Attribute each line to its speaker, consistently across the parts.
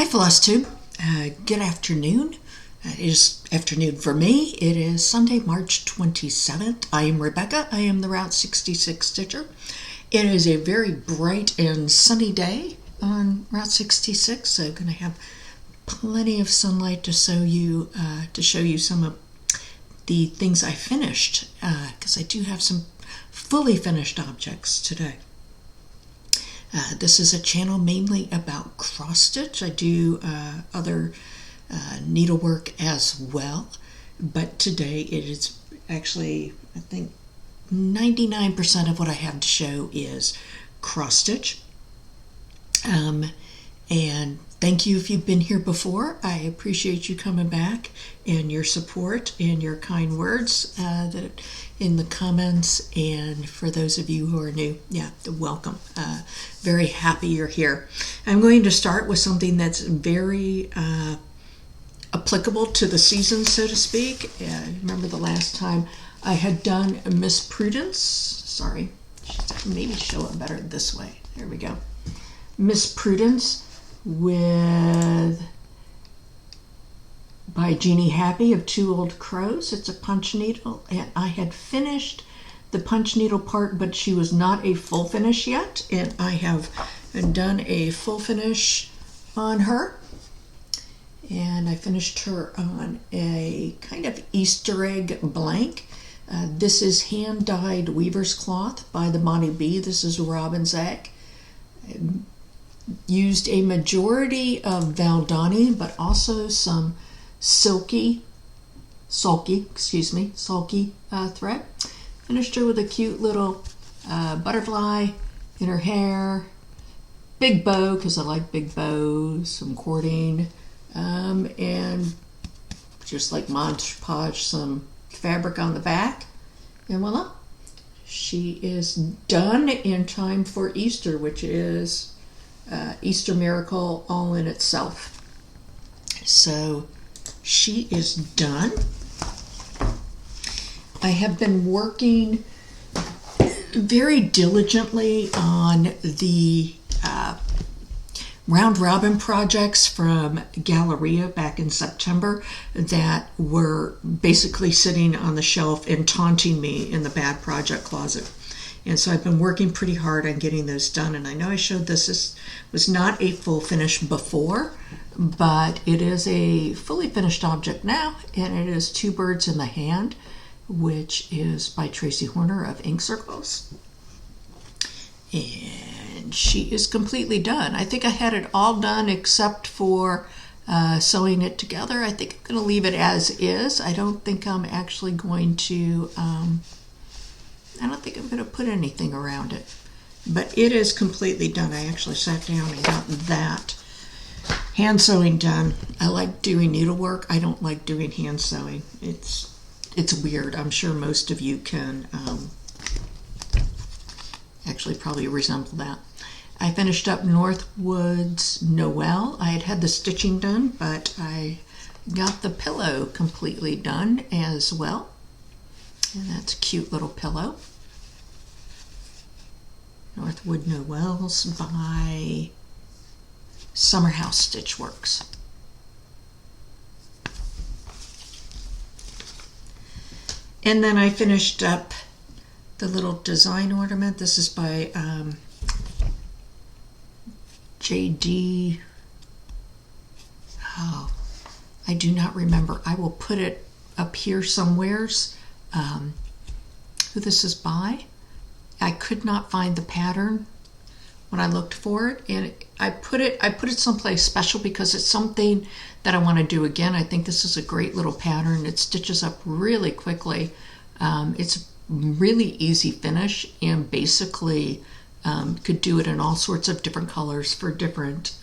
Speaker 1: Hi Floss Tube. Good afternoon. It is afternoon for me. It is Sunday, March 27th. I am Rebecca. I am the Route 66 Stitcher. It is a very bright and sunny day on Route 66, so I'm going to have plenty of sunlight to show you some of the things I finished, because I do have some fully finished objects today. This is a channel mainly about cross stitch. I do other needlework as well, but today it is actually, I think 99% of what I have to show is cross stitch. And thank you if you've been here before. I appreciate you coming back and your support and your kind words that in the comments. And for those of you who are new, welcome. Very happy you're here. I'm going to start with something that's very applicable to the season, so to speak. Remember the last time I had done Miss Prudence? Sorry, maybe show it better this way. There we go. Miss Prudence by Jeannie Happy of Two Old Crows. It's a punch needle, and I had finished the punch needle part, but she was not a full finish yet, and I have done a full finish on her, and I finished her on a kind of Easter egg blank. This is hand dyed weaver's cloth by the Bonny Bee. This is Robin's Egg. Used a majority of Valdani, but also some sulky thread. Finished her with a cute little butterfly in her hair, big bow because I like big bows, some cording, and just like Mod Podge, some fabric on the back, and voila, she is done in time for Easter, which is Easter miracle all in itself. So she is done. I have been working very diligently on the round robin projects from Galleria back in September that were basically sitting on the shelf and taunting me in the bad project closet. And so I've been working pretty hard on getting those done. And I know I showed this was not a full finish before, but it is a fully finished object now. And it is Two Birds in the Hand, which is by Tracy Horner of Ink Circles. And she is completely done. I think I had it all done except for sewing it together. I think I'm going to leave it as is. I don't think I'm actually going to... I don't think I'm going to put anything around it, but it is completely done. I actually sat down and got that hand sewing done. I like doing needlework. I don't like doing hand sewing. It's weird. I'm sure most of you can actually probably resemble that. I finished up Northwoods Noel. I had the stitching done, but I got the pillow completely done as well. And that's a cute little pillow. Northwood Noel's by Summerhouse Stitch Works. And then I finished up the little design ornament. This is by JD. Oh, I do not remember. I will put it up here somewheres. Who this is by. I could not find the pattern when I looked for it, and I put it someplace special because it's something that I want to do again. I think this is a great little pattern. It stitches up really quickly. It's really easy finish, and basically could do it in all sorts of different colors for different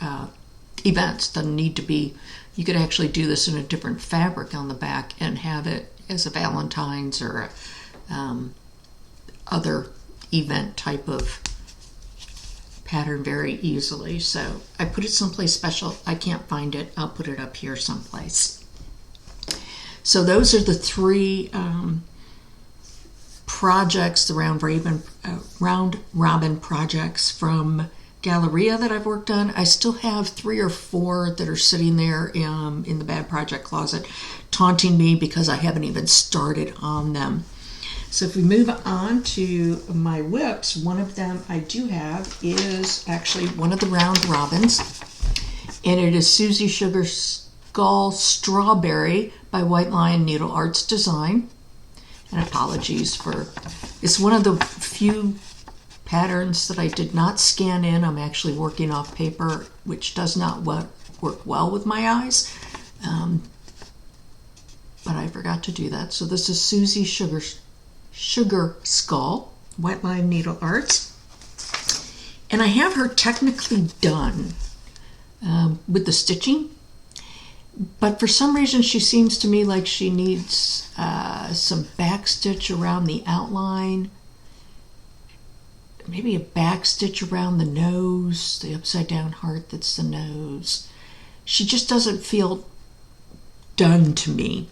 Speaker 1: events. Doesn't need to be, you could actually do this in a different fabric on the back and have it as a Valentine's or other event type of pattern very easily. So I put it someplace special. I can't find it. I'll put it up here someplace. So those are the three projects, the round robin projects from Galleria that I've worked on. I still have 3 or 4 that are sitting there in the bad project closet, taunting me because I haven't even started on them. So if we move on to my whips, one of them I do have is actually one of the round robins, and it is Suzy Sugar Skull Strawberry by White Lion Needleart's design. And apologies for, it's one of the few patterns that I did not scan in. I'm actually working off paper, which does not work well with my eyes, but I forgot to do that. So this is Suzy Sugar Skull, White Lion Needlearts, and I have her technically done with the stitching, but for some reason she seems to me like she needs some back stitch around the outline, maybe a back stitch around the nose, the upside down heart that's the nose. She just doesn't feel done to me,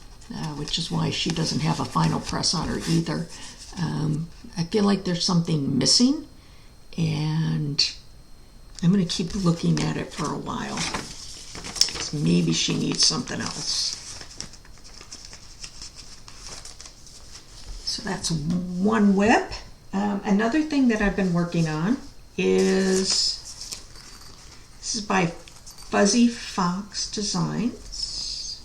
Speaker 1: which is why she doesn't have a final press on her either. I feel like there's something missing, and I'm going to keep looking at it for a while. Maybe she needs something else. So that's one whip. Another thing that I've been working on is, this is by Fuzzy Fox Designs.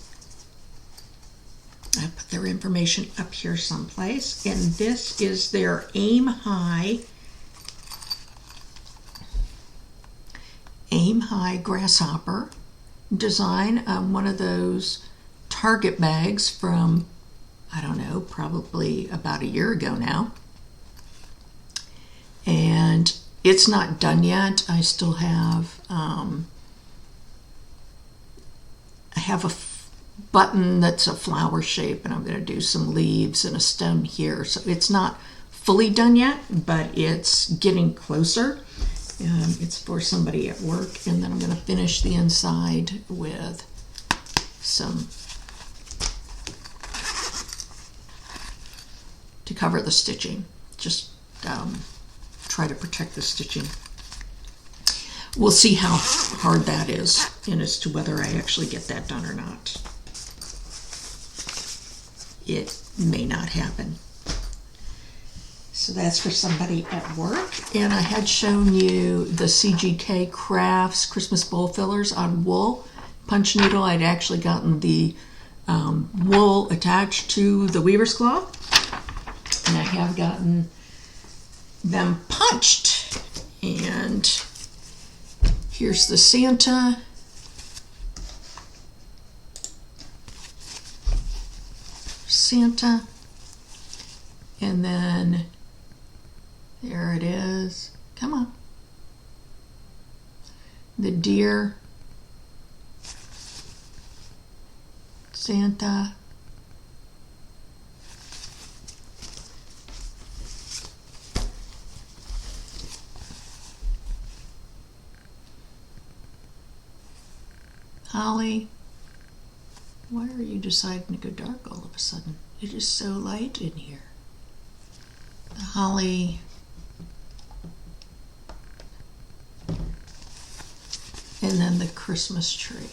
Speaker 1: I put their information up here someplace, and this is their Aim High Grasshopper design. One of those Target bags from, I don't know, probably about a year ago now. And it's not done yet. I still have, I have a button that's a flower shape, and I'm going to do some leaves and a stem here. So it's not fully done yet, but it's getting closer. It's for somebody at work, and then I'm going to finish the inside with some, to cover the stitching. Just try to protect the stitching. We'll see how hard that is, and as to whether I actually get that done or not. It may not happen. So that's for somebody at work. And I had shown you the Cgk Crafts Christmas bowl fillers on wool punch needle. I'd actually gotten the wool attached to the weaver's claw, and I have gotten them punched. And here's the Santa. And then there it is. Come on. The deer, Santa, Holly. Why are you deciding to go dark all of a sudden? It is so light in here. The holly, and then the Christmas tree.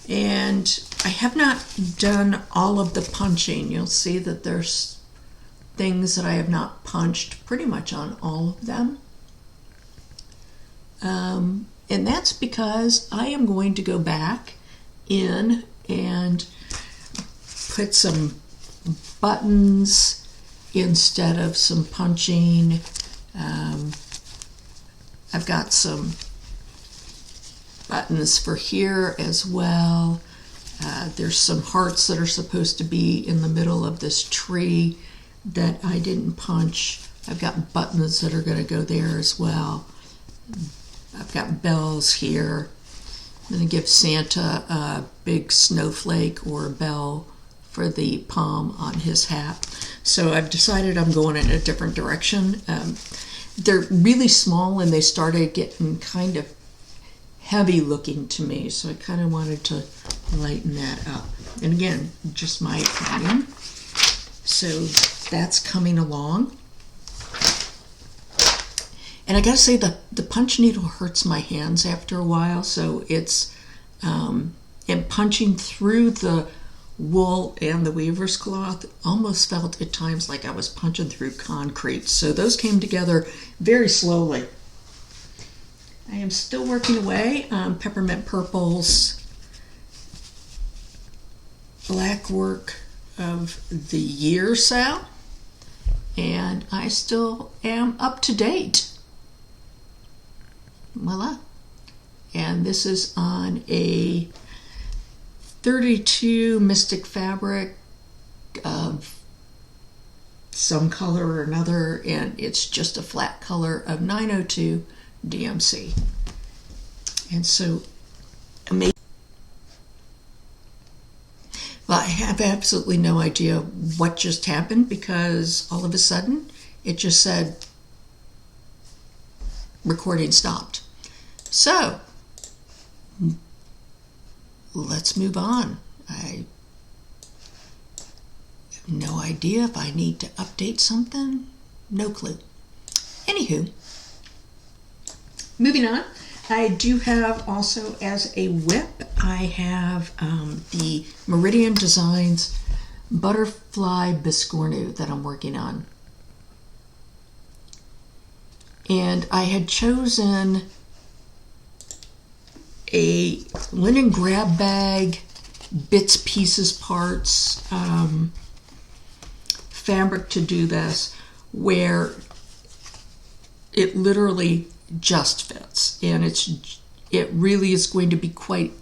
Speaker 1: And I have not done all of the punching. You'll see that there's things that I have not punched pretty much on all of them. And that's because I am going to go back in and put some buttons instead of some punching. I've got some buttons for here as well. There's some hearts that are supposed to be in the middle of this tree that I didn't punch. I've got buttons that are going to go there as well. I've got bells here. I'm going to give Santa a big snowflake or a bell for the palm on his hat. So I've decided I'm going in a different direction. They're really small, and they started getting kind of heavy looking to me, so I kind of wanted to lighten that up. And again, just my opinion. So that's coming along. And I gotta say the punch needle hurts my hands after a while, so it's and punching through the wool and the weaver's cloth almost felt at times like I was punching through concrete. So those came together very slowly. I am still working away on Peppermint Purple's Blackwork of the Year SAL, and I still am up to date. Voila. And this is on a 32 Mystic fabric of some color or another, and it's just a flat color of 902 DMC. And so amazing. Well, I have absolutely no idea what just happened, because all of a sudden it just said recording stopped. So let's move on. I have no idea if I need to update something. No clue. Anywho, moving on. I do have also as a whip, I have the Meridian Designs Butterfly Biscornu that I'm working on. And I had chosen a linen grab bag, bits, pieces, parts, fabric to do this, where it literally just fits, and it really is going to be quite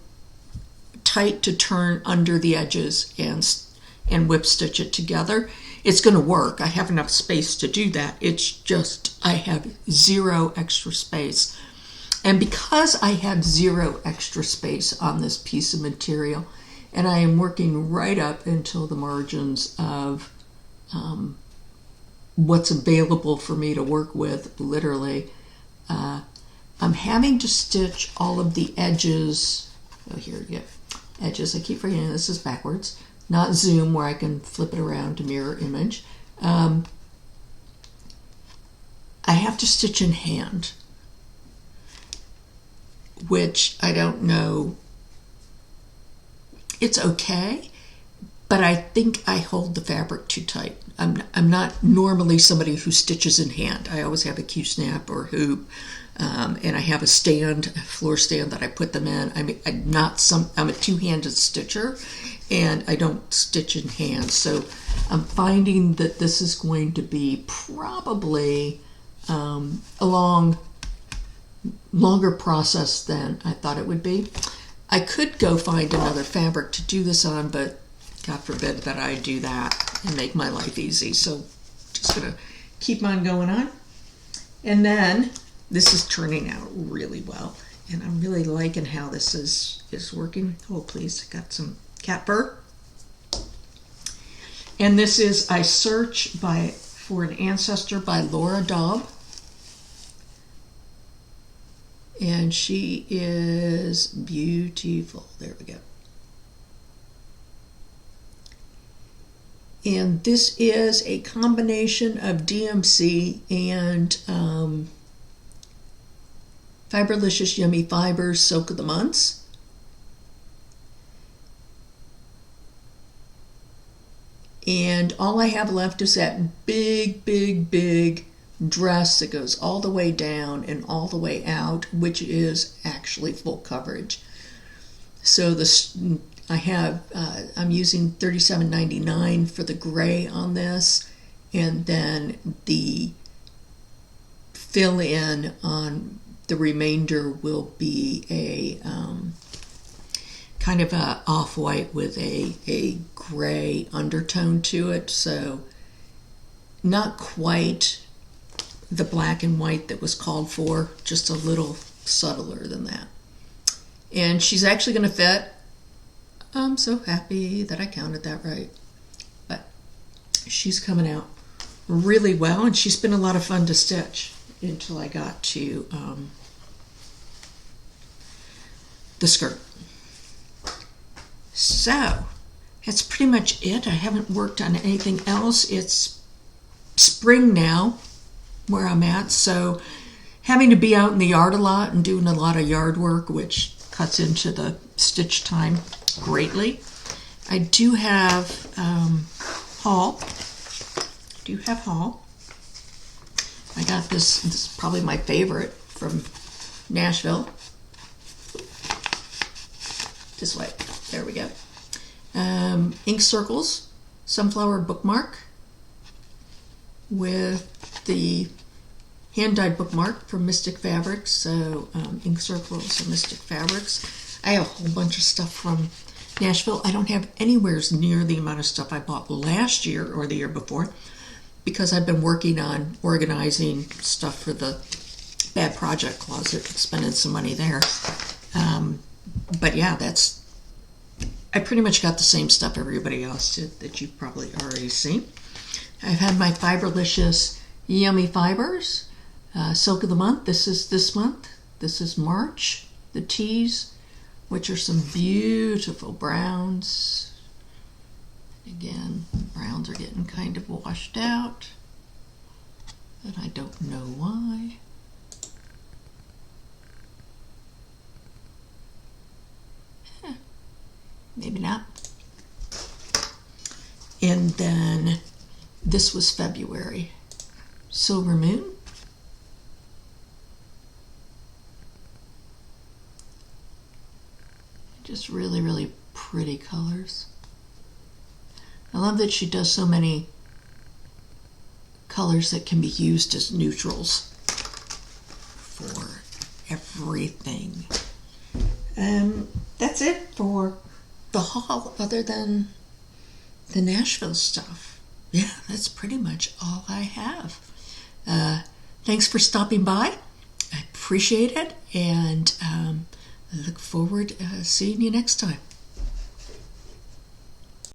Speaker 1: tight to turn under the edges and whip stitch it together. It's going to work. I have enough space to do that. It's just I have zero extra space. And because I have zero extra space on this piece of material, and I am working right up until the margins of what's available for me to work with, literally, I'm having to stitch all of the edges. Oh, here we go. Edges. I keep forgetting this is backwards, not zoom where I can flip it around to mirror image. I have to stitch in hand, which I don't know. It's okay, but I think I hold the fabric too tight. I'm not normally somebody who stitches in hand. I always have a Q-snap or hoop, and I have a floor stand that I put them in. I'm a two-handed stitcher, and I don't stitch in hand. So I'm finding that this is going to be probably a longer process than I thought it would be. I could go find another fabric to do this on, but God forbid that I do that and make my life easy. So just gonna keep on going on. And then this is turning out really well, and I'm really liking how this is working. Oh, please, I got some cat fur. And this is I Search for an Ancestor by Laura Daub. And she is beautiful. There we go. And this is a combination of DMC and Fiberlicious Yummy Fibers Silk of the Months. And all I have left is that big, big, big dress that goes all the way down and all the way out, which is actually full coverage. So this I'm using $37.99 for the gray on this, and then the fill in on the remainder will be a kind of a off-white with a gray undertone to it, so not quite the black and white that was called for, just a little subtler than that. And she's actually going to fit. I'm so happy that I counted that right. But she's coming out really well, and she's been a lot of fun to stitch until I got to the skirt. So that's pretty much it. I haven't worked on anything else. It's spring now where I'm at, so having to be out in the yard a lot and doing a lot of yard work, which cuts into the stitch time greatly. I do have haul. I got this is probably my favorite from Nashville. This way. There we go. Ink circles, sunflower bookmark with the hand-dyed bookmark from Mystic Fabrics. So ink circles and Mystic Fabrics. I have a whole bunch of stuff from Nashville. I don't have anywhere near the amount of stuff I bought last year or the year before, because I've been working on organizing stuff for the Bad Project Closet, spending some money there. But yeah, I pretty much got the same stuff everybody else did that you've probably already seen. I've had my Fiberlicious Yummy Fibers, Silk of the Month. This is this month. This is March. The teas, which are some beautiful browns. Again, browns are getting kind of washed out, and I don't know why. Maybe not. And then this was February. Silver Moon. Just really, really pretty colors. I love that she does so many colors that can be used as neutrals for everything. That's it for the haul, other than the Nashville stuff. Yeah, that's pretty much all I have. Thanks for stopping by. I appreciate it, and I look forward to seeing you next time.